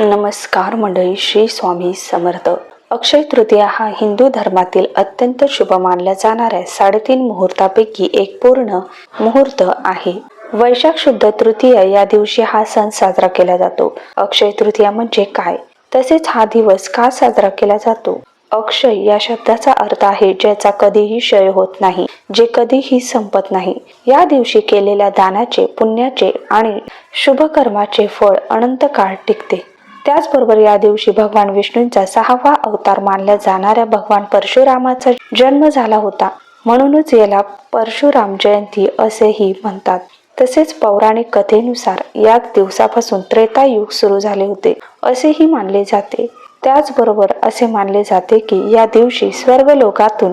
नमस्कार मंडळी, श्री स्वामी समर्थ. अक्षय तृतीया हा हिंदू धर्मातील अत्यंत शुभ मानला जाणाऱ्या 3.5 मुहूर्तापैकी एक पूर्ण मुहूर्त आहे. वैशाख शुद्ध तृतीया या दिवशी हा सण साजरा केला जातो. अक्षय तृतीया म्हणजे काय, तसेच हा दिवस का साजरा केला जातो? अक्षय या शब्दाचा अर्थ आहे ज्याचा कधीही क्षय होत नाही, जे कधीही संपत नाही. या दिवशी केलेल्या दानाचे, पुण्याचे आणि शुभ कर्माचे फळ अनंत काळ टिकते. त्याचबरोबर या दिवशी भगवान विष्णूंचा 6वा अवतार मानल्या जाणाऱ्या भगवान परशुरामाचा जन्म झाला होता. म्हणूनच याला परशुराम जयंती असेही म्हणतात. तसेच पौराणिक कथेनुसार याच दिवसापासून त्रेतायुग सुरू झाले होते असेही मानले जाते. त्याचबरोबर असे मानले जाते की या दिवशी स्वर्गलोकातून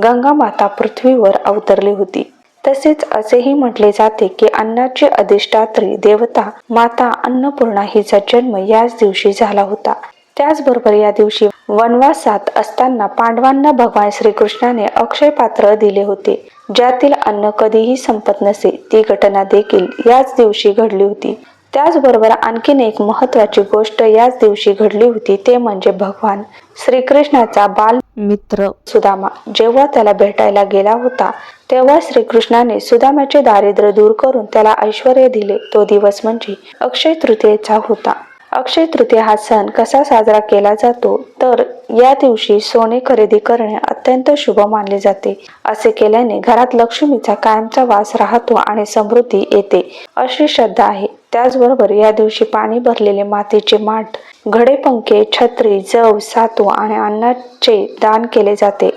गंगा माता पृथ्वीवर अवतरली होती. तसेच असेही म्हटले जाते की अन्नाची अधिष्ठात्री देवता माता अन्नपूर्णा हिचा जन्म याच दिवशी झाला होता. त्याचबरोबर या दिवशी वनवासात असताना पांडवांना भगवान श्रीकृष्णाने अक्षय पात्र दिले होते, ज्यातील अन्न कधीही संपत नसे. ती घटना देखील याच दिवशी घडली होती. त्याचबरोबर आणखीन एक महत्त्वाची गोष्ट याच दिवशी घडली होती, ते म्हणजे भगवान श्रीकृष्णाचा बाल मित्र सुदामा जेव्हा त्याला भेटायला गेला होता, तेव्हा श्रीकृष्णाने सुदामाचे दारिद्र्य दूर करून त्याला ऐश्वर्य दिले. तो दिवस म्हणजे अक्षय तृतीयेचा होता. अक्षय तृतीया हा सण कसा साजरा केला जातो, तर या दिवशी सोने खरेदी करणे अत्यंत शुभ मानले जाते. असे केल्याने घरात लक्ष्मीचा कायमचा वास राहतो आणि समृद्धी येते अशी श्रद्धा आहे. त्याचबरोबर या दिवशी पाणी भरलेले मातीचे माठ, घडे, पंखे, छत्री, जव, सातू आणि अन्नाचे दान केले जाते.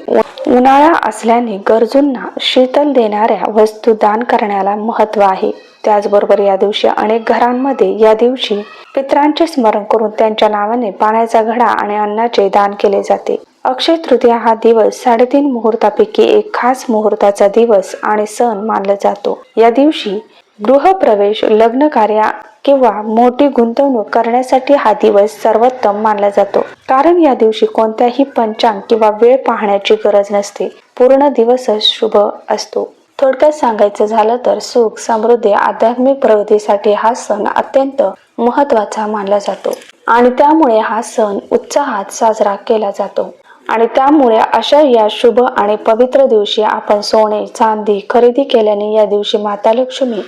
उन्हाळा असल्याने गरजूंना शीतल देणाऱ्या वस्तू दान करण्याला महत्त्व आहे. त्याचबरोबर या दिवशी अनेक घरांमध्ये या दिवशी पितरांचे स्मरण करून त्यांच्या नावाने पाण्याचा घडा आणि अन्नाचे दान केले जाते. अक्षय तृतीया हा दिवस 3.5 मुहूर्तापैकी एक खास मुहूर्ताचा दिवस आणि सण मानला जातो. या दिवशी गृहप्रवेश, लग्न कार्य किंवा मोठी गुंतवणूक करण्यासाठी हा दिवस सर्वोत्तम मानला जातो. कारण या दिवशी कोणत्याही पंचांग किंवा वेळ पाहण्याची गरज नसते. पूर्ण दिवसच शुभ असतो. थोडक्यात सांगायचं झालं तर सुख, समृद्धी, आध्यात्मिक प्रगतीसाठी हा सण अत्यंत महत्त्वाचा मानला जातो आणि त्यामुळे हा सण उत्साहात साजरा केला जातो. आणि त्यामुळे अशा या शुभ आणि पवित्र दिवशी आपण सोने, चांदी खरेदी केल्याने या दिवशी माता लक्ष्मी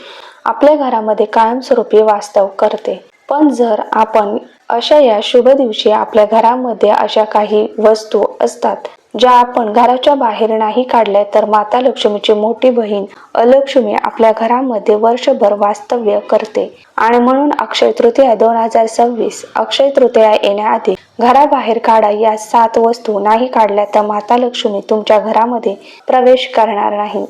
आपल्या घरामध्ये कायमस्वरूपी वास्तव करते. पण जर आपण अशा या शुभ दिवशी आपल्या घरामध्ये अशा काही वस्तू असतात ज्या आपण घराच्या बाहेर नाही काढल्या, तर माता लक्ष्मीची मोठी बहीण अलक्ष्मी आपल्या घरामध्ये वर्षभर वास्तव्य करते. आणि म्हणून अक्षय तृतीया 2026 अक्षय तृतीया येण्याआधी घराबाहेर काढा. या 7 वस्तू नाही काढल्या तर माता लक्ष्मी तुमच्या घरामध्ये प्रवेश करणार नाही.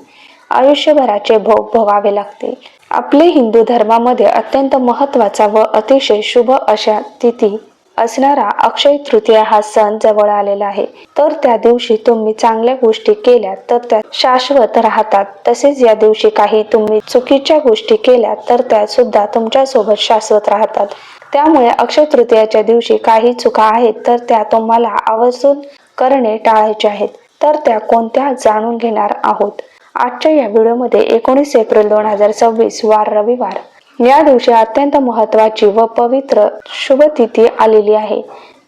आयुष्यभराचे भोग भोगावे लागते. आपले हिंदू धर्मामध्ये अत्यंत महत्त्वाचा व अतिशय शुभ अशा तिथी असणारा अक्षय तृतीया हा सण जवळ आलेला आहे. तर त्या दिवशी तुम्ही चांगल्या गोष्टी केल्या तर त्या शाश्वत राहतात. तसेच या दिवशी काही तुम्ही चुकीच्या गोष्टी केल्या तर त्या सुद्धा तुमच्या सोबत शाश्वत राहतात. त्यामुळे अक्षय तृतीयाच्या दिवशी काही चुका आहेत तर त्या तुम्हाला आवर्जून करणे टाळायचे आहेत. तर त्या कोणत्या जाणून घेणार आहोत आजच्या या व्हिडिओमध्ये. 19 एप्रिल 2026 वार रविवार या दिवशी अत्यंत महत्त्वाची व पवित्र शुभ तिथी आलेली आहे,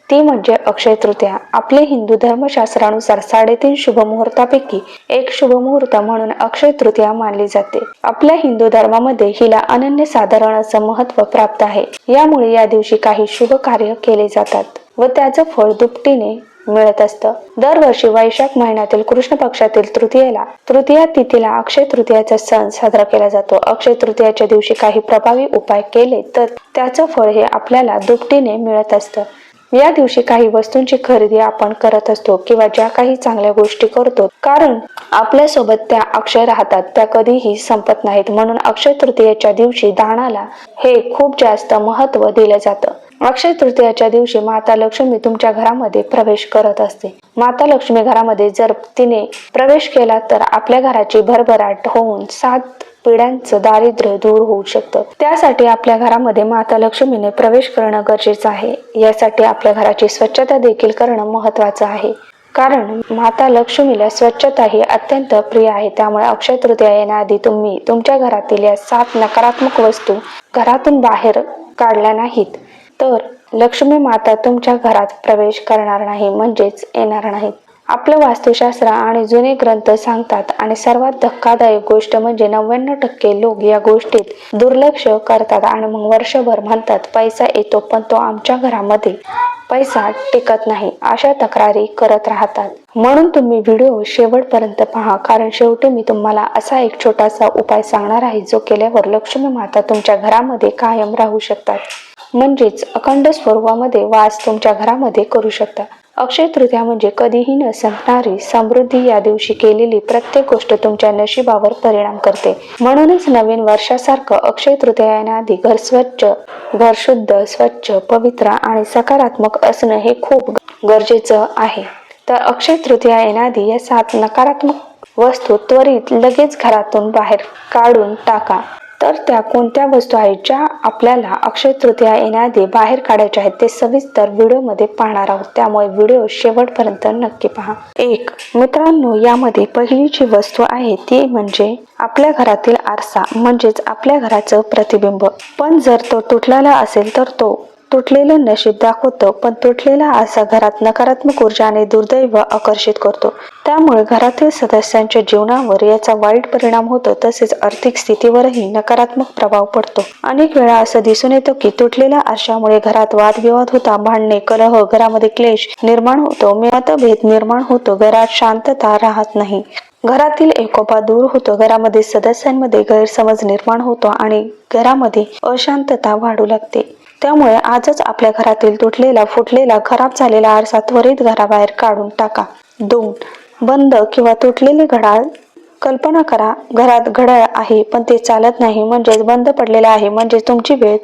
ती म्हणजे अक्षय तृतीया. आपले हिंदू धर्मशास्त्रानुसार 3.5 शुभ मुहूर्तापैकी एक शुभ मुहूर्त म्हणून अक्षय तृतीया मानली जाते. आपल्या हिंदू धर्मामध्ये हिला अनन्यसाधारण असं महत्त्व प्राप्त आहे. यामुळे या दिवशी काही शुभ कार्य केले जातात व त्याचं फळ दुपटीने मिळत असतं. दरवर्षी वैशाख महिन्यातील कृष्ण पक्षातील तृतीया तिथीला अक्षय तृतीयाचा सण साजरा केला जातो. अक्षय तृतीयाच्या दिवशी काही प्रभावी उपाय केले तर त्याचं फळ हे आपल्याला दुपटीने मिळत असतं. या दिवशी काही वस्तूंची खरेदी आपण करत असतो किंवा ज्या काही चांगल्या गोष्टी करतो, कारण आपल्यासोबत त्या अक्षय राहतात, त्या कधीही संपत नाहीत. म्हणून अक्षय तृतीयेच्या दिवशी दानाला हे खूप जास्त महत्त्व दिलं जातं. अक्षय तृतीयाच्या दिवशी माता लक्ष्मी तुमच्या घरामध्ये प्रवेश करत असते. माता लक्ष्मी घरामध्ये जर तिने प्रवेश केला तर आपल्या घराची भरभराट होऊन 7 पिढ्यांचं दारिद्र्य दूर होऊ शकतं. त्यासाठी आपल्या घरामध्ये माता लक्ष्मीने प्रवेश करणं गरजेचं आहे. यासाठी आपल्या घराची स्वच्छता देखील करणं महत्त्वाचं आहे, कारण माता लक्ष्मीला स्वच्छता ही अत्यंत प्रिय आहे. त्यामुळे अक्षय तृतीया येण्याआधी तुम्ही तुमच्या घरातील या 7 नकारात्मक वस्तू घरातून बाहेर काढल्या नाहीत तर लक्ष्मी माता तुमच्या घरात प्रवेश करणार नाही, म्हणजेच येणार नाहीत. आपलं वास्तुशास्त्र आणि जुने ग्रंथ सांगतात आणि सर्वात धक्कादायक गोष्ट म्हणजे 99% लोक या गोष्टीत दुर्लक्ष करतात आणि मग वर्षभर म्हणतात पैसा येतो पण तो आमच्या घरामध्ये पैसा टिकत नाही, अशा तक्रारी करत राहतात. म्हणून तुम्ही व्हिडिओ शेवटपर्यंत पहा, कारण शेवटी मी तुम्हाला असा एक छोटासा उपाय सांगणार आहे जो केल्यावर लक्ष्मी माता तुमच्या घरामध्ये कायम राहू शकतात, म्हणजेच अखंड स्वरूपामध्ये वास तुमच्या घरामध्ये करू शकता. अक्षय तृतीया म्हणजे कधीही न संपणारी समृद्धी. या दिवशी केलेली प्रत्येक गोष्ट तुमच्या नशिबावर परिणाम करते. म्हणूनच नवीन वर्षासारखं अक्षय तृतीया येण्याआधी घर शुद्ध, स्वच्छ, पवित्र आणि सकारात्मक असणं हे खूप गरजेचं आहे. तर अक्षय तृतीया येण्याआधी या 7 नकारात्मक वस्तू त्वरित लगेच घरातून बाहेर काढून टाका. तर त्या कोणत्या वस्तू आहेत ज्या आपल्याला अक्षय तृतीया येण्याआधी बाहेर काढायच्या आहेत ते सविस्तर व्हिडिओमध्ये पाहणार आहोत, त्यामुळे व्हिडिओ शेवटपर्यंत नक्की पहा. 1. मित्रांनो, यामध्ये पहिली जी वस्तू आहे ती म्हणजे आपल्या घरातील आरसा, म्हणजेच आपल्या घराचं प्रतिबिंब. पण जर तो तुटलेला असेल तर तो तुटलेलं नशीब दाखवतो, पण तुटलेला आरसा घरात नकारात्मक ऊर्जा आणि दुर्दैव आकर्षित करतो. त्यामुळे घरातील सदस्यांच्या जीवनावर याचा वाईट परिणाम होतो, तसेच आर्थिक स्थितीवरही नकारात्मक प्रभाव पडतो. अनेक वेळा असं दिसून येतं की तुटलेल्या आरशामुळे घरात वादविवाद होता, भांडणे, कलह, घरामध्ये क्लेश निर्माण होतो, मतभेद निर्माण होतो, घरात शांतता राहत नाही, घरातील एकोपा दूर होतो, घरामध्ये सदस्यांमध्ये गैरसमज निर्माण होतो आणि घरामध्ये अशांतता वाढू लागते. त्यामुळे आजच आपल्या घरातील तुटलेला, फुटलेला, खराब झालेला आरसा त्वरित घराबाहेर काढून टाका. 2. बंद किंवा तुटलेले घड्याळ. कल्पना करा, घरात घड्याळ आहे पण ते चालत नाही, म्हणजेच बंद पडलेले आहे, म्हणजे तुमची वेळ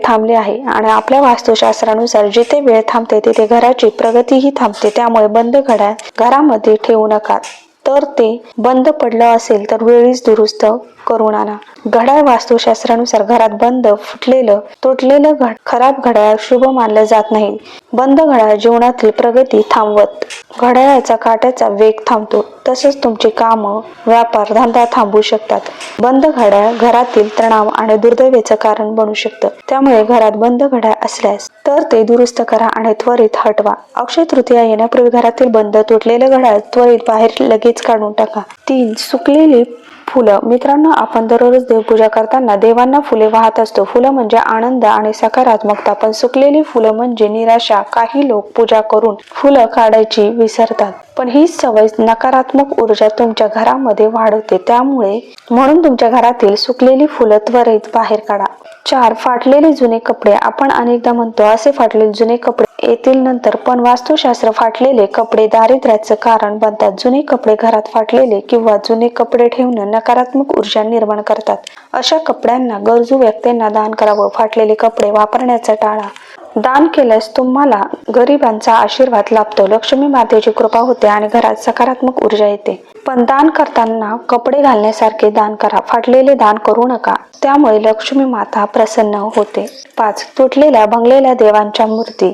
थांबली आहे. आणि आपल्या वास्तुशास्त्रानुसार जिथे वेळ थांबते तिथे घराची प्रगतीही थांबते. त्यामुळे बंद घड्याळ घरामध्ये ठेवू नका. तर ते बंद पडलं असेल तर वेळीच दुरुस्त करून आणा. घड्याळ वास्तुशास्त्रानुसार घरात बंद, फुटलेलं, तुटलेलं, खराब घड्याळ शुभ मानलं जात नाही. बंद घड्याळ जीवनातील प्रगती थांबवत, घड्याळाचा काट्याचा वेग थांबतो, तसंच तुमचे काम, व्यापार, धंदा थांबू शकतात. बंद घड्याळ घरातील तणाव आणि दुर्दैवाचं कारण बनू शकतं. त्यामुळे घरात बंद घड्याळ असल्यास तर ते दुरुस्त करा आणि त्वरित हटवा. अक्षय तृतीया येण्यापूर्वी घरातील बंद, तुटलेलं घड्याळ त्वरित बाहेर लगेच काढून टाका. 3. सुकलेली फुलं. मित्रांनो, आपण दररोज देवपूजा करताना देवांना फुले वाहत असतो. फुलं म्हणजे आनंद आणि सकारात्मकता, पण सुकलेली फुलं म्हणजे निराशा. काही लोक पूजा करून फुलं काढायची विसरतात, पण ही सवय नकारात्मक ऊर्जा तुमच्या घरामध्ये वाढवते. म्हणून तुमच्या घरातील सुकलेली फुलं त्वरित बाहेर काढा. 4. फाटलेले जुने कपडे. आपण अनेकदा म्हणतो असे फाटलेले जुने कपडे येतील नंतर, पण वास्तुशास्त्र फाटलेले कपडे दारिद्र्याचं कारण बनतात. जुने कपडे घरात फाटलेले किंवा जुने कपडे ठेवणं नकारात्मक ऊर्जा निर्माण करतात. अशा कपड्यांना गरजू व्यक्तींना दान करावं. फाटलेले कपडे वापरण्याचा टाळा. दान केल्यास तुम्हाला गरिबांचा आशीर्वाद लाभतो, लक्ष्मी मातेची कृपा होते आणि घरात सकारात्मक ऊर्जा येते. पण दान करताना कपडे घालण्यासारखे दान करा, फाटलेले दान करू नका, त्यामुळे लक्ष्मी माता प्रसन्न होते. 5. तुटलेल्या, भंगलेल्या देवांच्या मूर्ती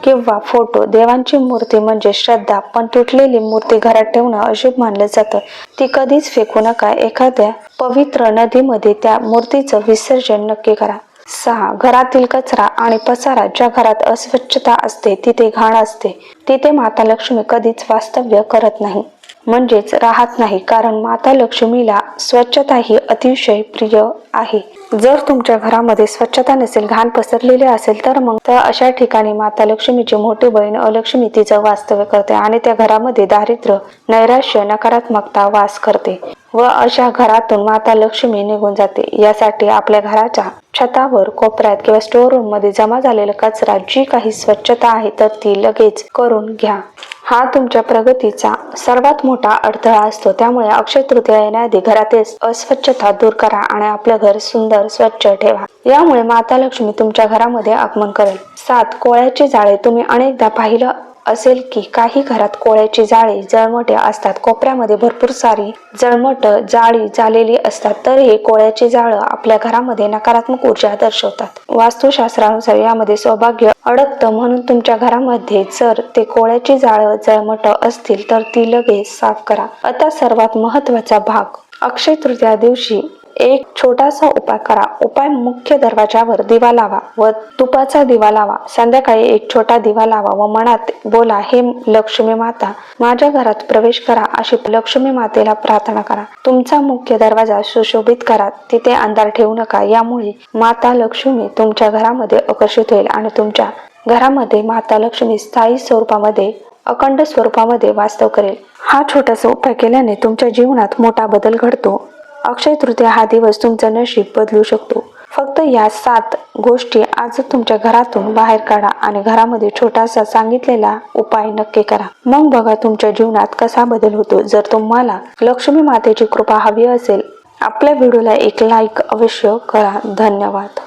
किंवा फोटो. देवांची मूर्ती म्हणजे श्रद्धा, पण तुटलेली मूर्ती घरात ठेवणं अशुभ मानलं जातं. ती कधीच फेकू नका. एखाद्या पवित्र नदीमध्ये त्या मूर्तीचं विसर्जन नक्की करा. 6. घरातील कचरा आणि पसारा. ज्या घरात अस्वच्छता असते, तिथे घाण असते, तिथे माता लक्ष्मी कधीच वास्तव्य करत नाही, म्हणजेच राहत नाही, कारण माता लक्ष्मीला स्वच्छता ही अतिशय प्रिय आहे. जर तुमच्या घरामध्ये स्वच्छता नसेल, घाण पसरलेली असेल तर अशा ठिकाणी माता लक्ष्मीची मोठी बहीण अलक्ष्मी तिचं वास्तव्य करते आणि त्या घरामध्ये दारिद्र्य, नैराश्य, नकारात्मकता वास करते व अशा घरातून माता लक्ष्मी निघून जाते. यासाठी आपल्या घराच्या छतावर, कोपऱ्यात किंवा स्टोर रूम मध्ये जमा झालेला कचरा, जी काही स्वच्छता आहे तर ती लगेच करून घ्या. हा तुमच्या प्रगतीचा सर्वात मोठा अडथळा असतो. त्यामुळे अक्षय तृतीया येण्याआधी घरातील अस्वच्छता दूर करा आणि आपलं घर सुंदर, स्वच्छ ठेवा. यामुळे माता लक्ष्मी तुमच्या घरामध्ये आगमन करेल. 7. कोळ्याचे जाळे. तुम्ही अनेकदा पाहिलं असेल की काही घरात कोळ्याची जाळे जळमटे असतात. कोपऱ्यामध्ये भरपूर सारी जळमट जाळी झालेली असतात. तर हे कोळ्याचे जाळं आपल्या घरामध्ये नकारात्मक ऊर्जा दर्शवतात. वास्तुशास्त्रानुसार यामध्ये सौभाग्य अडकतं, म्हणून तुमच्या घरामध्ये जर ते कोळ्याची जाळं जळमट असतील तर ती लगेच साफ करा. आता सर्वात महत्त्वाचा भाग. अक्षय तृतीया दिवशी एक छोटासा उपाय करा. उपाय: मुख्य दरवाजावर दिवा लावा व तुपाचा दिवा लावा. संध्याकाळी एक छोटा दिवा लावा व मनात बोला, हे लक्ष्मी माता माझ्या घरात प्रवेश करा अशी लक्ष्मी मातेला प्रार्थना करा. तुमचा मुख्य दरवाजा सुशोभित करा. तिथे अंधार ठेवू नका. यामुळे माता लक्ष्मी तुमच्या घरामध्ये आकर्षित होईल आणि तुमच्या घरामध्ये माता लक्ष्मी स्थायी स्वरूपामध्ये, अखंड स्वरूपामध्ये वास्तव करेल. हा छोटासा उपाय केल्याने तुमच्या जीवनात मोठा बदल घडतो. अक्षय तृतीया हा दिवस तुमचं नशीब बदलू शकतो. फक्त या 7 गोष्टी आज तुमच्या घरातून बाहेर काढा आणि घरामध्ये छोटासा सांगितलेला उपाय नक्की करा. मग बघा तुमच्या जीवनात कसा बदल होतो. जर तुम्हाला लक्ष्मी मातेची कृपा हवी असेल, आपल्या व्हिडिओला एक लाईक अवश्य करा. धन्यवाद.